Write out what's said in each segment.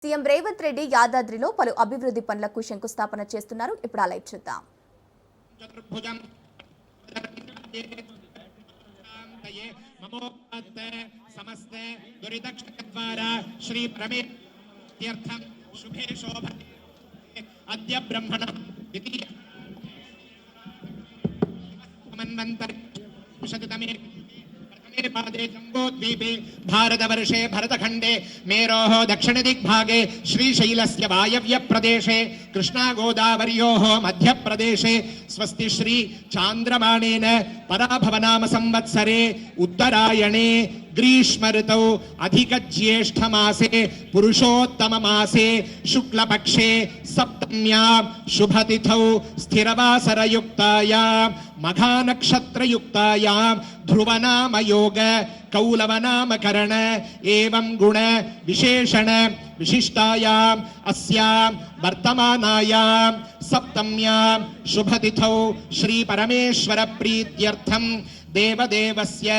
CM Revanth Reddy యాదాద్రిలో పలు అభివృద్ధి పనులకు శంకుస్థాపన చేస్తున్నారు. ఇప్పుడు ఆ లైవ్ చూద్దాం. पादे जम्बोद्वीपे भारतवर्षे भरतखंडे मेरोः दक्षिण दिग्भागे श्रीशैलस्य वायव्य प्रदेशे कृष्णा गोदावर्योः मध्य प्रदेशे स्वस्ति श्री चांद्रमाणेन पराभवनाम संवत्सरे उत्तरायणे ग्रीष्म ऋतौ अधिक ज्येष्ठ मासे पुरुषोत्तम मासे शुक्ल पक्षे सप्तम्यां शुभतिथौ स्थिरवासरयुक्तायां मघा नक्षत्रयुक्तायां ध्रुवनाम योग कौलवनाम करण एवं गुण विशेषण विशिष्टायां अस्यां वर्तमानायां सप्तम्यां शुभतिथौ श्री परमेश्वर प्रीत्यर्थं देवदेवस्य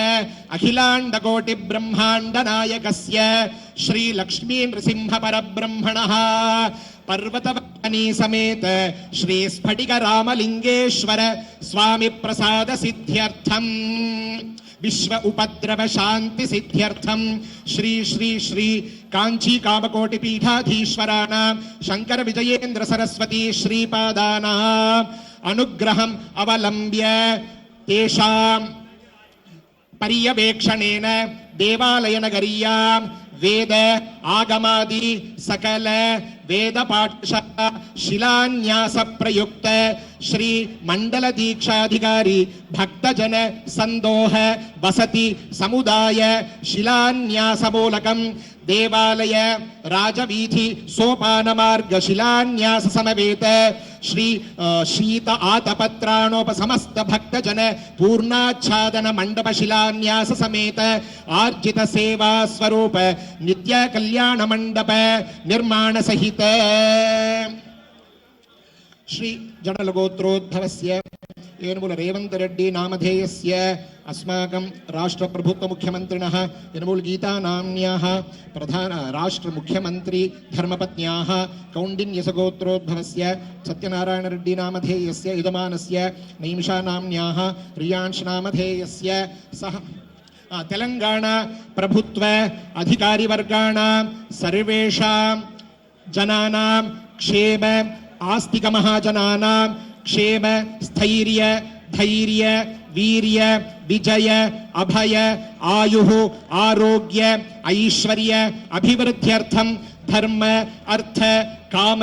अखिलांडकोटि ब्रह्मांड नायकस्य श्री लक्ष्मी नृसिंह परब्रह्मणः पर्वतवनी समेत श्री स्फटिक रामलिंगेश्वर स्वामी प्रसाद सिद्ध्यर्थम विश्व उपद्रव शांति सिद्ध्यर्थम श्री श्री श्री कांची कामकोटि पीठाधीश्वराणां शंकर विजयेंद्र सरस्वती श्रीपादानां अनुग्रहम् अवलंब्य तेषां पर्यवेक्षणेन देवालय नगरीयां वेद आगमादि सकल वेद पाठशाला शिलान्यास प्रयुक्त श्री मंडल दीक्षाधिकारी भक्तजन संदोह वसति समुदाय शिलान्यास मूलकं देवालय राजवीथि सोपान मार्ग शिलान्यास समवेत श्री शीत आतपत्राणोपसमस्त भक्तजन पूर्णाच्छादन मंडप शिलान्यास समेत आर्जित सेवा स्वरूप नित्य कल्याण मंडप निर्माण सहित श्री जनलगोत्रोद्भवस्य यनमूल रेवंत रेड्डी नामधेयस्य अस्माकं राष्ट्र प्रभुत्व मुख्यमंत्रिणः यनमूल गीता नाम्न्याः प्रधान राष्ट्र मुख्यमंत्री धर्मपत्न्याः कौंडिन्यसगोत्रोद्भवस्य सत्यनारायण रेड्डी नामधेयस्य यजमानस्य नैमिषा नाम्न्याः रियांश नामधेयस्य सह तेलंगाणा प्रभुत्व अधिकारी वर्गाणां सर्वेषां जनानां क्षेम आस्तिक महाजनानां क्षेम स्थैर्य धैर्य वीर्य विजय अभय आयुः आरोग्य ऐश्वर्य अभिवृद्ध्यर्थं धर्म अर्थ काम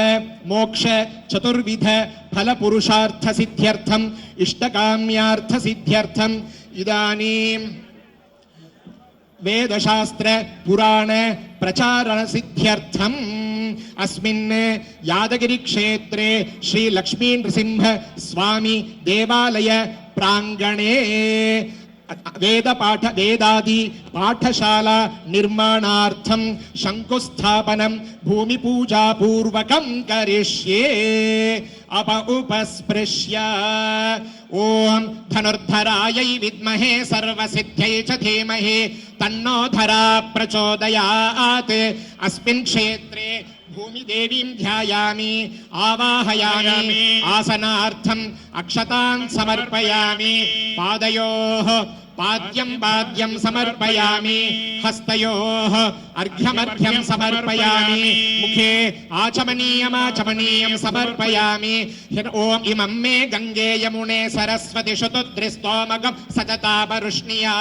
मोक्ष चतुर्विध फल पुरुषार्थ सिद्ध्यर्थं इष्टकाम्यार्थ सिद्ध्यर्थं इदानीं वेदशास्त्र पुराण प्रचारण सिद्ध्यर्थम् अस्मिन् यादगिरी क्षेत्रे श्री लक्ष्मी नृसिंह स्वामी देवालय प्रांगणे वेदादि पाठशाला निर्माणार्थं शंकुस्थापनं भूमि पूजा पूर्वकं करिष्ये उपस्पृश्य ओम धनुर्धरायै विद्महे सर्वसिद्ध्यै च धीमहि तन्नो धरा प्रचोदयात् अस्मिन् क्षेत्रे भूमि देवीं ध्यायामि आवाहयामि आसनार्थम् अक्षतान् समर्पयामि पादयोः पाद्यं समर्पयामि हस्तयोः अर्घ्यमर्घ्यं समर्पयामि मुखे आचमनीयं समर्पयामि ओम इमं मे गंगे यमुने सरस्वती शुतुद्रिस्तोमगं सततापरुष्णिया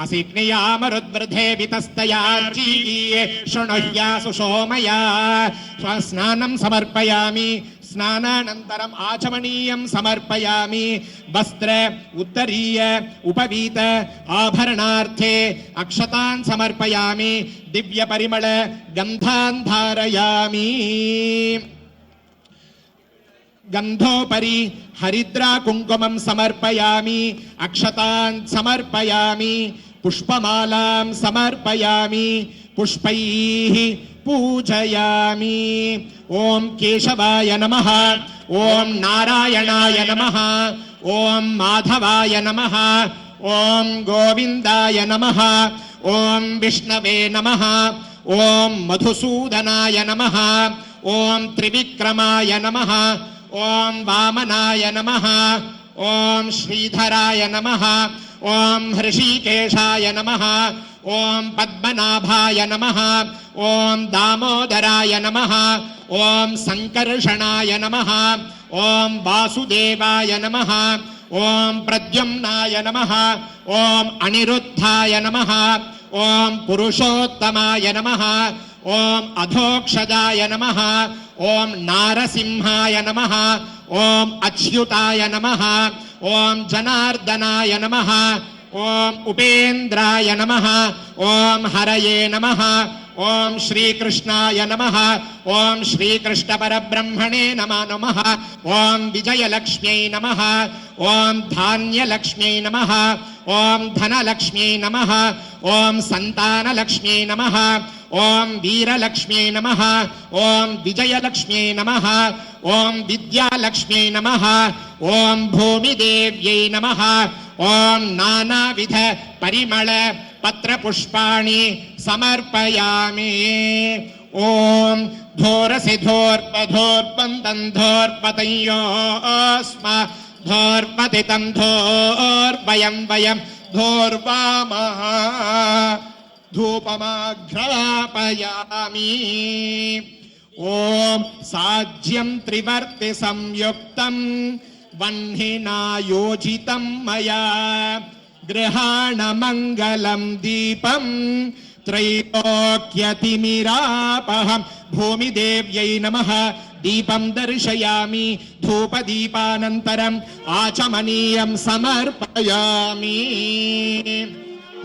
असिग्निया मरुद्वृधे वितस्तयार्चीये शृणुह्या सुषोमया स्नानं समर्पयामि स्नानानन्तरम् आचमनीयं समर्पयामि वस्त्र उत्तरीय उपवीत आभरणार्थे अक्षतान् समर्पयामि दिव्य परिमळ गन्धान् धारयामि गंधोपरि हरिद्रा कुंकुमं समर्पयामि अक्षतान् समर्पयामि पुष्पमालां समर्पयामि पुष्पैः पूजयामि ओम केशवाय नमः ओम नारायणाय नमः ओम माधवाय नमः ओम गोविंदाय नमः ओम विष्णवे नमः ఓం మధుసూదనాయ నమః, ఓం త్రివిక్రమాయ నమః, ఓం వామనాయ నమః, ఓం శ్రీధరాయ నమః, ఓం హృషీకేశాయ నమః, ఓం పద్మనాభాయ నమః, ఓం దామోదరాయ నమః, ఓం సంకర్షణాయ నమః, ఓం వాసుదేవాయ నమః, ఓం ప్రద్యుమ్నాయ నమః, ఓం అనిరుద్ధాయ నమః, ఓం పురుషోత్తమాయ నమః, ఓం అధోక్షజాయ నమః, ఓం నారసింహాయ నమః, ఓం అచ్యుతాయ నమః, ఓం జనార్దనాయ నమః, ఓం ఉపేంద్రాయ నమః, ఓం హరయే నమః, ఓం శ్రీకృష్ణాయ నమః, ఓం శ్రీకృష్ణ పరబ్రహ్మణే నమః, ఓం విజయలక్ష్మ్యై నమః, ఓం ధాన్యలక్ష్మ్యై నమః, ఓం ధనలక్ష్మ్యై నమః, ఓం సంతానలక్ష్మ్యై నమః, ఓం వీరలక్ష్మ్యై నమః, ఓం విజయలక్ష్మ్యై నమః, ఓం విద్యాలక్ష్మ్యై నమః, ఓం భూమిదేవ్యై నమః, ఓం నానావిధ పరిమళ పత్రపుష్పాణి సమర్పయామి. ఓం ధోరసి ధోర్పధోర్పంతం ధోర్పతయోస్మ ధోర్పతితం ధోర్వయం వయం ధోర్వామః ధూపమాఘ్రాపయామి. ఓం సాజ్యం త్రివర్తి సంయుక్తం వహ్నినా యోజితం మయా గృహాణ మంగళం దీపం త్రైలోక్యతిమిరాపహం. భూమిదేవ్యై నమః. దీపం దర్శయామి. ధూపదీపానంతరం ఆచమనీయం సమర్పయామి.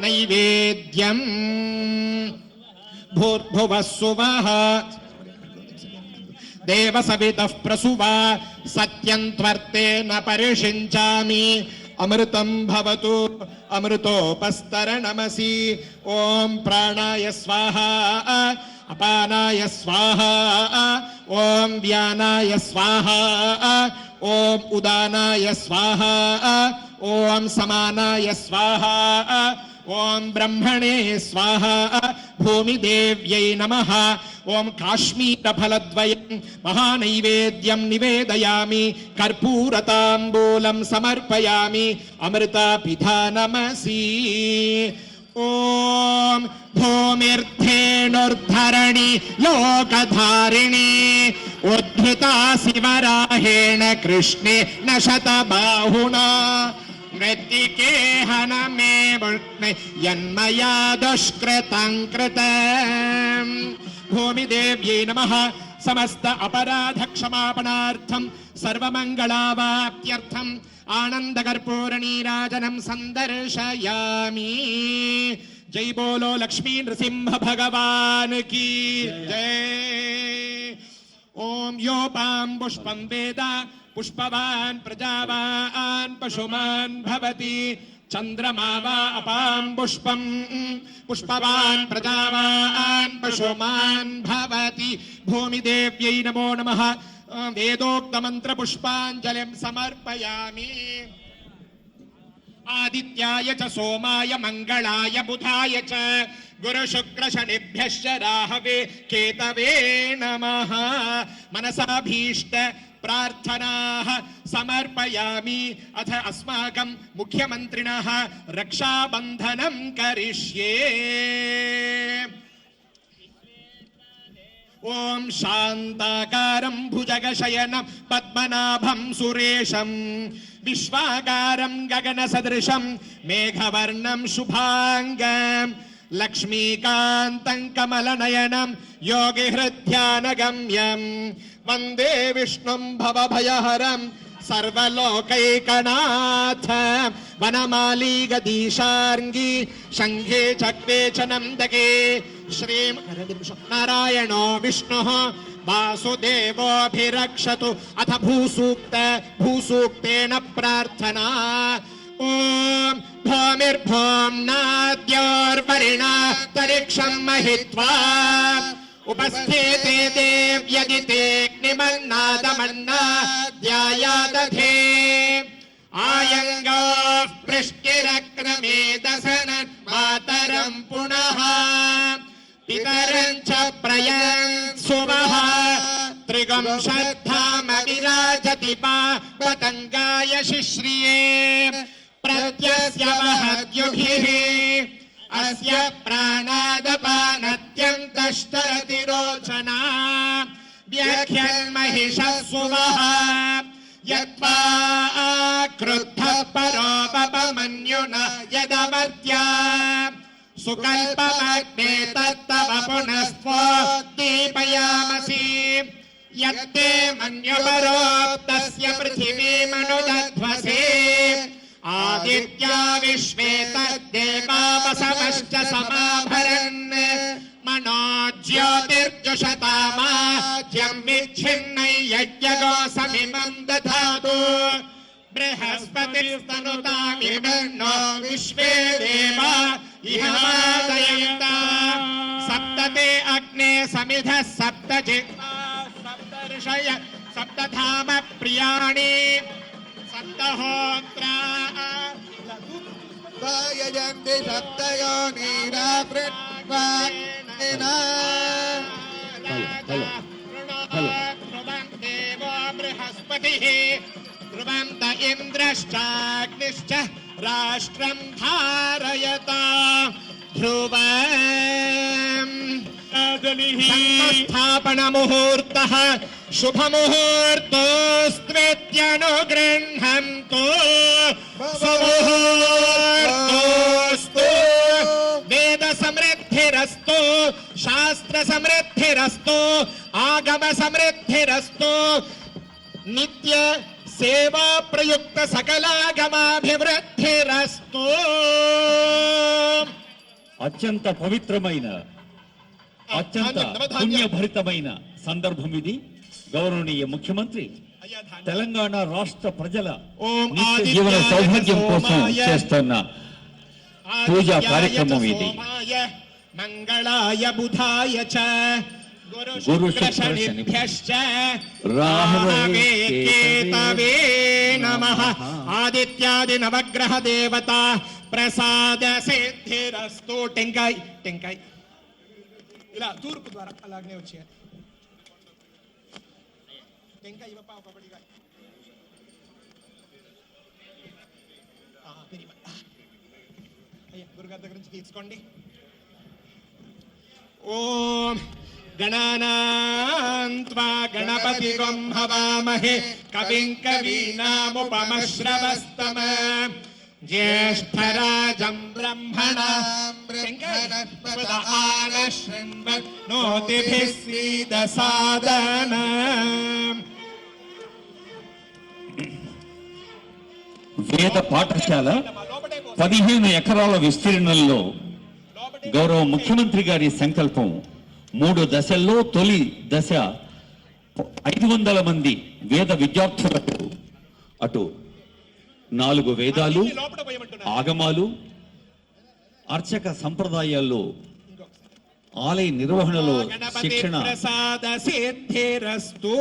నైవేద్యం భూర్భువస్సువః దేవసవితః ప్రసువా సత్యం త్వర్తేన పరిషించామి. అమృతం భవతు అమృతోపస్తరణమసి. ఓం ప్రాణాయ స్వాహా అపానాయ స్వాహా ఓం వ్యానాయ స్వాహా ఓం ఉదానాయ స్వాహా ఓం సమానాయ స్వాహా ఓం బ్రహ్మణే స్వాహా. భూమిదేవ్యై నమః. ఓం కాశ్మీరఫలద్వయం మహానైవేద్యం నివేదయామి. కర్పూరతాంబూలం సమర్పయామి. అమృతాపిధానమసి. ఓం భూమిర్ధేనుర్ధరణి లోకధారిణి ఉద్ధృతా శివరాహేణ కృష్ణే న శతబాహునా మృత్తికేహన మే ముష్ణే యన్మయా దుష్కృతం కృతం. భూమిదేవ్యై నమః. సమస్త అపరాధ క్షమాపణార్థం సర్వమంగళావాప్త్యర్థం ఆనందకర్పూర నీరాజనం సందర్శయామి. జై బోలో లక్ష్మీ నృసింహ భగవాన్ కీ జై. ఓం యోపాం పుష్పం వేద పుష్పవాన్ ప్రజావాన్ పశుమాన్ భవతి. చంద్రమా వా అపాం పుష్పం పుష్పవాన్ ప్రజావాన్ పశుమాన్ భవతి. భూమిదేవ్యై నమో నమః. వేదోక్త మంత్ర పుష్పాంజలిం సమర్పయామి. ఆదిత్యాయ చ సోమాయ మంగళాయ బుధాయ చ గురు శుక్ర శనిభ్యశ్చ రాహవే కేతవే నమః. మనసాభీష్ట ప్రార్థనాః సమర్పయామి. అథ అస్మాకం ముఖ్యమంత్రిణः రక్షాబంధనం కరిష్యే. ఓం శాంతాకారం భుజగశయనం పద్మనాభం సురేశం విశ్వాకారం గగన సదృశం మేఘవర్ణం శుభాంగం లక్ష్మీకాంతం కమలనయనం యోగిహృద్ధ్యానగమ్యం వందే విష్ణుం భవభయహరం సర్వలోకైకనాథ. వనమాలీ గదీశార్ంగి శంఖే చక్రే చ నందకే శ్రీం నారాయణో విష్ణుః వాసుదేవోభిరక్షతు. అథ భూసూక్తేన ప్రార్థనా. ఓం భూమిర్భూమ్నాద్యోర్వరిణాంతరిక్షం మహిత్వా ఉపస్థితే దేవ్యదితేగ్నిమన్నాదమన్నాద్యాయాదధే ఆయంగోః పృష్టిరక్రమే దశనత్ మాతరం పునః పితరంచ ప్రయాంసుమః త్రిగం శ్రద్ధామ విరాజతి పతంగాయ శిశ్రియే ప్రత్యస్య మహద్యుభిః అస్య ప్రాణాదపానత్యంతశ్చరతి రోచనా వ్యాఖ్యన్మహిషः సుమః యత్వా క్రుద్ధః పరోపమన్యున యదమర్త్యా సుకల్పమగ్నే తత్తవ పునస్త్వోద్దీపయామసి యత్తే మన్యుపరోక్తస్య పృథివీమనుదధ్వసే ఆదిత్యా విశ్వే తద్దేవావసవశ్చ సమాభరన్ మనో జ్యోతిర్జుషతామాజ్యం విచ్ఛిన్నై యజ్ఞగోసమిమం దధాతు బృహస్పతిస్తనుతామిమన్నో విశ్వే దేవా ఇహమాదయంతా సప్తతే అగ్నే సమిధః సప్త జిహ్వా సప్త ఋషయ సప్తధామ ప్రియాణి సప్తహోత్రా యజంతి సప్తయోనిరాపృత్వాగ్నినా దేవో బృహస్పతిః ధ్రువంత ఇంద్రశ్చాగ్నిశ్చ రాష్ట్రం ధారయత ధ్రువం స్థాపన ముహూర్తః శుభ ముహూర్తోస్త్వేత్యనుగృహంతు సుముహూర్తోస్తు వేద సమృద్ధిరస్తు శాస్త్ర సమృద్ధిరస్తు ఆగమ సమృద్ధిరస్తు నిత్య సేవా ప్రయుక్త సకలాగమాభివృద్ధిరస్తు. అత్యంత పవిత్రమైన అత్యంత పుణ్యభరితమైన సందర్భం ఇది. గౌరవనీయ ముఖ్యమంత్రి తెలంగాణ రాష్ట్ర ప్రజల నిత్య జీవన సౌభాగ్యం కోసం చేస్తున్న పూజా కార్యక్రమం ఇది. మంగళాయ బుధాయ చ గురు శుక్ర శనిభ్యశ్చ రాహవే కేతవే నమః. ఆదిత్యాది నవగ్రహ దేవత ప్రసాద సిద్ధిరస్తు. టెంకాయ్ టెంకాయ్ ఇలా తూర్పు ద్వారా అలాగనే వచ్చేయాలి. టెంకాయ ఇవ్వప్ప ఒకబడిగా. అయ్యా గురుగారి దగ్గర నుంచి తీసుకోండి. ఓం గణానాం త్వా గణపతిగం హవామహే కవిం కవీనాముపమశ్రవస్తమ జ్యేష్ఠరాజం బ్రహ్మణాం బ్రహ్మణస్పత ఆనశృణ్వన్నోతిభిः సీదసాదనం. వేద పాఠశాల 15 ఎకరాల విస్తీర్ణంలో గౌరవ ముఖ్యమంత్రి గారి సంకల్పం 3 దశల్లో తొలి దశ 500 మంది వేద విద్యార్థులకు అటు 4 వేదాలు ఆగమాలు అర్చక సంప్రదాయాల్లో ఆలయ నిర్వహణలో శిక్షణ ప్రసాద సిద్ధిరస్తు.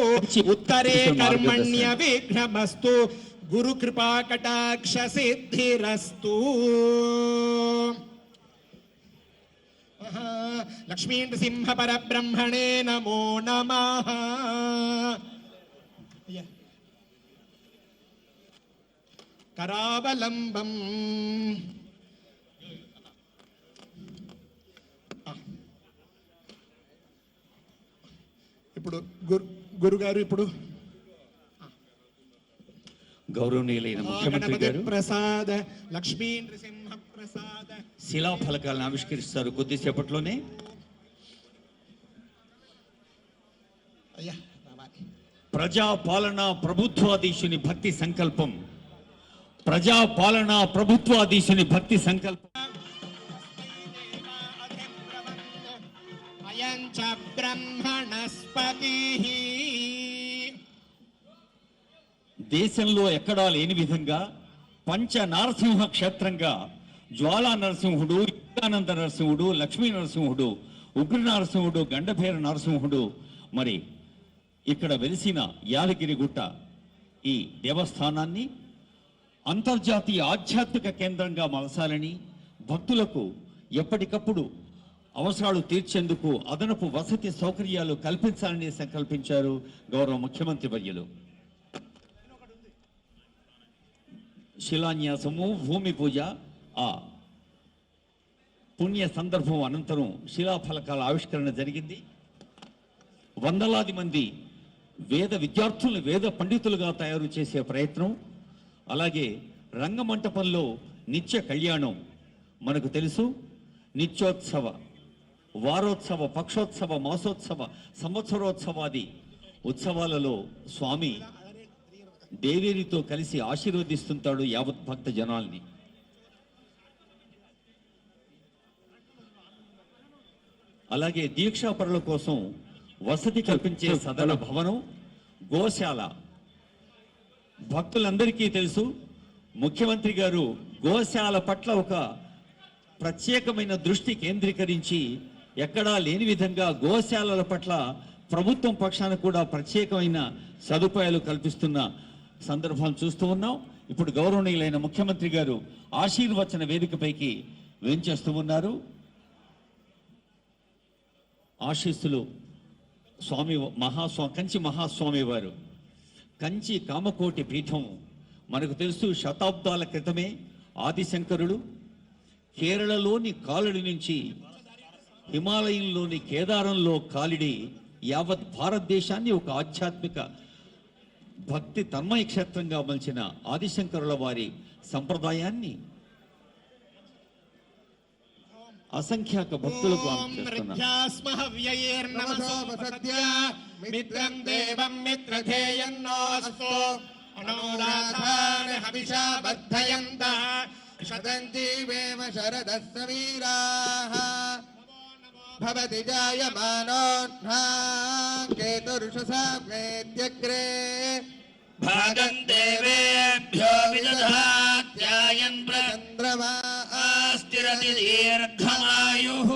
ఉత్తరే కర్మణ్య విఘ్నమస్తు. గురు కృపా కటాక్ష సిద్ధిరస్తు. లక్ష్మీ నృసింహ పరబ్రహ్మణే నమో నమః. కరావలంబం ఇప్పుడు గురుగారు ఇప్పుడు గౌరవనీయులైన ముఖ్యమంత్రి గారు ప్రసాద లక్ష్మీ నృసింహ ప్రసాద శిలాఫలకాలను ఆవిష్కరిస్తారు కొద్దిసేపట్లోనే. అయ్యా ప్రజాపాలన ప్రభుత్వాధీశుని భక్తి సంకల్పం. ప్రజాపాలన ప్రభుత్వాధీశుని భక్తి సంకల్పం. అయంచ బ్రహ్మణస్పతిః. దేశంలో ఎక్కడా లేని విధంగా పంచ నారసింహ క్షేత్రంగా జ్వాలా నరసింహుడు, యుగానంద నరసింహుడు, లక్ష్మీ నరసింహుడు, ఉగ్ర నరసింహుడు, గండభేర నరసింహుడు మరి ఇక్కడ వెలిసిన యాదగిరి గుట్ట ఈ దేవస్థానాన్ని అంతర్జాతీయ ఆధ్యాత్మిక కేంద్రంగా మలసాలని భక్తులకు ఎప్పటికప్పుడు అవసరాలు తీర్చేందుకు అదనపు వసతి సౌకర్యాలు కల్పించాలని సంకల్పించారు గౌరవ ముఖ్యమంత్రి వర్యులు. శిలాన్యాసము, భూమి పూజ, ఆ పుణ్య సందర్భం అనంతరం శిలాఫలకాల ఆవిష్కరణ జరిగింది. వందలాది మంది వేద విద్యార్థులను వేద పండితులుగా తయారు చేసే ప్రయత్నం, అలాగే రంగమంటపంలో నిత్య కళ్యాణం. మనకు తెలుసు, నిత్యోత్సవ, వారోత్సవ, పక్షోత్సవ, మాసోత్సవ, సంవత్సరోత్సవాది ఉత్సవాలలో స్వామి దేవేరితో కలిసి ఆశీర్వదిస్తుంటాడు యావత్ భక్త జనాల్ని. అలాగే దీక్షాపరుల కోసం వసతి కల్పించే సదన భవనం, గోశాల. భక్తులందరికీ తెలుసు, ముఖ్యమంత్రి గారు గోశాల పట్ల ఒక ప్రత్యేకమైన దృష్టి కేంద్రీకరించి ఎక్కడా లేని విధంగా గోశాలల పట్ల ప్రభుత్వం పక్షాన కూడా ప్రత్యేకమైన సదుపాయాలు కల్పిస్తున్న సందర్భం చూస్తూ ఉన్నాం. ఇప్పుడు గౌరవనీయులైన ముఖ్యమంత్రి గారు ఆశీర్వచన వేదికపైకి వేంచేస్తూ ఉన్నారు. ఆశీస్సులు స్వామి కంచి మహాస్వామి వారు. కంచి కామకోటి పీఠం మనకు తెలుసు, శతాబ్దాల క్రితమే ఆదిశంకరుడు కేరళలోని కాలడి నుంచి హిమాలయంలోని కేదారంలో కాలిడి యావత్ భారతదేశాన్ని ఒక ఆధ్యాత్మిక భక్తి తన్మయ క్షేత్రంగా మలిచిన ఆదిశంకరుల వారి సంప్రదాయాన్ని అసంఖ్యాక భక్తులకు మిత్రం దేవం మిత్రధేయన్నోస్తు అనోరాధాన్ హవిషా బద్ధయంతః శతంతి వేమ శరదః సమీరాః భవతి జాయమానోऽధ్నా కేతురుషసామ్నేత్యగ్రే భాగం దేవేభ్యో విదధాత్యాయన్ చంద్రమాస్తిరతి దీర్ఘమాయుః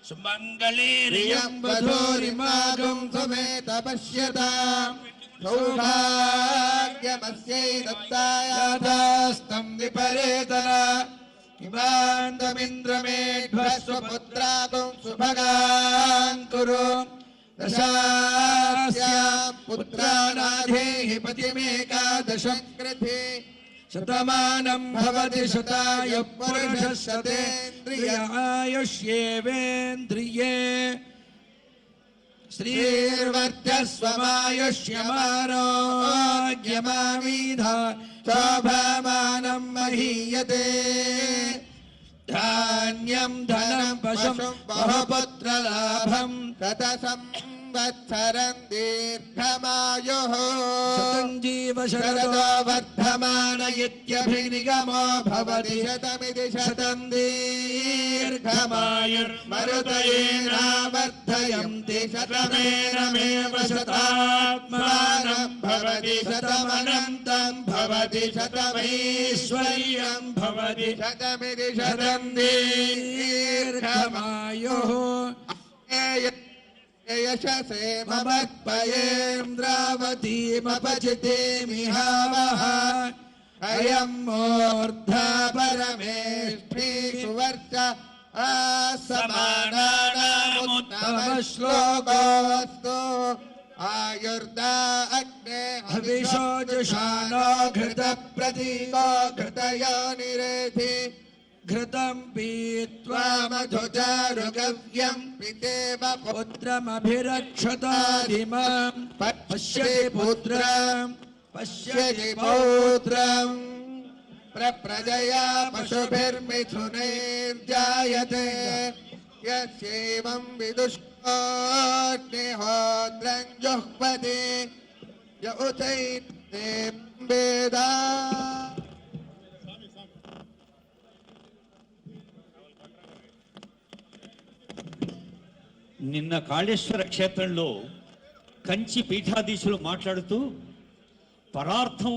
సుమంగళీరియం వధూరిమాగం సమేత పశ్యతాం సౌభాగ్యమస్యై దత్తాయాదాస్తం విపరేతన హిమాంతమింద్రమేఢ్వస్వపుత్రాగం సుభగాన్ కురు దశాస్యా పుత్రానాధేహి పతిమేకాదశం కృధి శతమానం భవతి శతాయ పురుషः శతేంద్రియ ఆయుష్యేవేంద్రియే శ్రీర్వర్చస్వమాయుష్యమారోగ్యమామీధ శోభామానం మహీయతే ధాన్యం ధనం పశుం బహుపుత్రలాభం శత సంవత్సరం దీర్ఘమాయుః శతంజీవ శరదో వర్ధమాన ఇత్యభినిగమో భవతి శతమితి శతం దీర్ఘమాయుర్మరుతయేనావర్ధయంతి శతమేనమేవ శతాత్మానం భవతి శతమనంతం భవతి శతమైశ్వర్యం భవతి శతమితి శతం దీర్ఘమాయుః యశసే మమత్పయేంద్రావతీమపచితేమిహావః అయం మూర్ధా పరమేష్ఠీ సువర్చ ఆసమానానాముత్తమ శ్లోకోऽस्तु ఆయుర్దా అగ్నే హవిషో జుషానో ఘృత ప్రతీకో ఘృతయోనిరేధి ఘృతం పీత్వా మధుచారుగవ్యం పితేవ పుత్రమభిరక్షతాదిమాం పశ్యతి పుత్రం పశ్యతి పౌత్రం ప్రజయా పశుభిర్మిథునైర్జాయతే యస్యేవం విదుష్కోऽగ్నిహోత్రం జుహ్వతి య ఉచైతే వేదా. నిన్న కాళేశ్వర క్షేత్రంలో కంచి పీఠాధీశులు మాట్లాడుతూ పరార్థం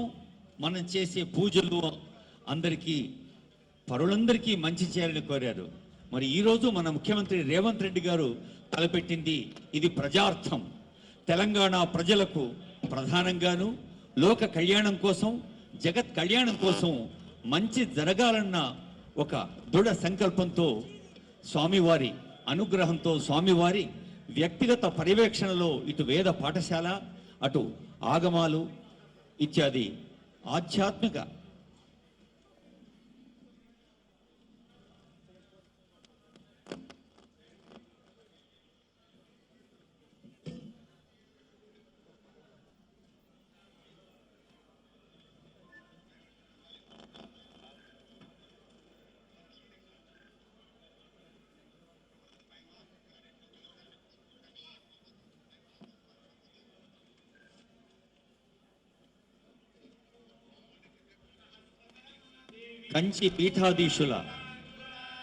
మనం చేసే పూజలు అందరికీ పరులందరికీ మంచి చేయాలని కోరారు. మరి ఈరోజు మన ముఖ్యమంత్రి రేవంత్ రెడ్డి గారు తలపెట్టింది ఇది ప్రజార్థం. తెలంగాణ ప్రజలకు ప్రధానంగాను లోక కళ్యాణం కోసం, జగత్ కళ్యాణం కోసం మంచి జరగాలన్న ఒక దృఢ సంకల్పంతో స్వామివారి అనుగ్రహంతో స్వామివారి వ్యక్తిగత పర్యవేక్షణలో ఇటు వేద పాఠశాల, అటు ఆగమాలు ఇత్యాది ఆధ్యాత్మిక కంచి పీఠాధీశుల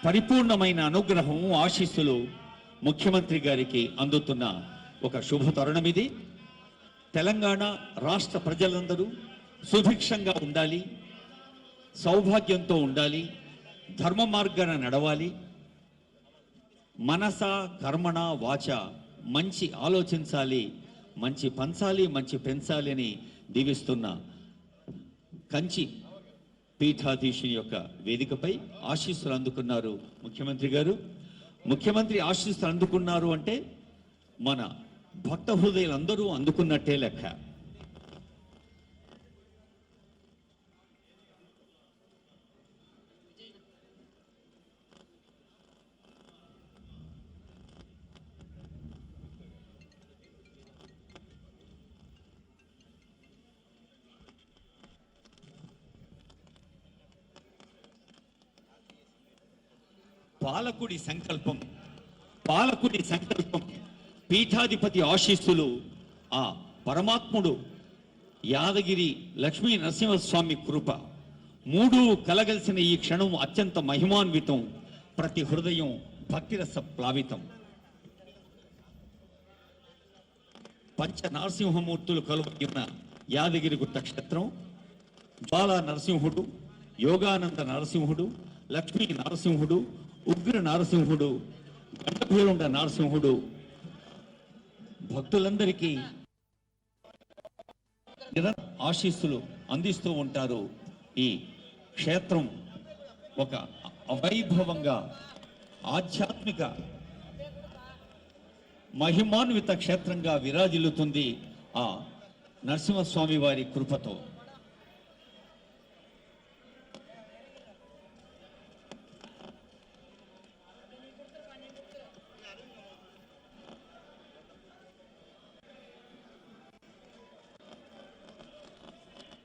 పరిపూర్ణమైన అనుగ్రహం, ఆశీస్సులు ముఖ్యమంత్రి గారికి అందుతున్న ఒక శుభ తరుణం ఇది. తెలంగాణ రాష్ట్ర ప్రజలందరూ సుభిక్షంగా ఉండాలి, సౌభాగ్యంతో ఉండాలి, ధర్మ మార్గాన నడవాలి, మనస కర్మణ వాచ మంచి ఆలోచించాలి, మంచి పంచాలి, మంచి పెంచాలి అని దీవిస్తున్న కంచి పీఠాధీశుని యొక్క వేదికపై ఆశీస్సులు అందుకున్నారు ముఖ్యమంత్రి గారు. ముఖ్యమంత్రి ఆశీస్సులు అందుకున్నారు అంటే మన భక్త హృదయులందరూ అందుకున్నట్టే లెక్క. పాలకుడి సంకల్పం, పీఠాధిపతి ఆశీస్సులు, ఆ పరమాత్ముడు యాదగిరి లక్ష్మీ నరసింహస్వామి కృప, మూడు కలగలిసిన ఈ క్షణం అత్యంత మహిమాన్వితం. ప్రతి హృదయం భక్తిరస ప్లావితం. పంచ నరసింహమూర్తులు కలుపుకున్న యాదగిరి గుట్ట క్షేత్రం, జ్వాలా నరసింహుడు, యోగానంద నరసింహుడు, లక్ష్మీ నరసింహుడు, ఉగ్ర నరసింహుడు, గండభీరుండ నరసింహుడు భక్తులందరికీ ఆశీస్సులు అందిస్తూ ఉంటారు. ఈ క్షేత్రం ఒక అవైభవంగా ఆధ్యాత్మిక మహిమాన్విత క్షేత్రంగా విరాజిల్లుతుంది ఆ నరసింహస్వామి వారి కృపతో.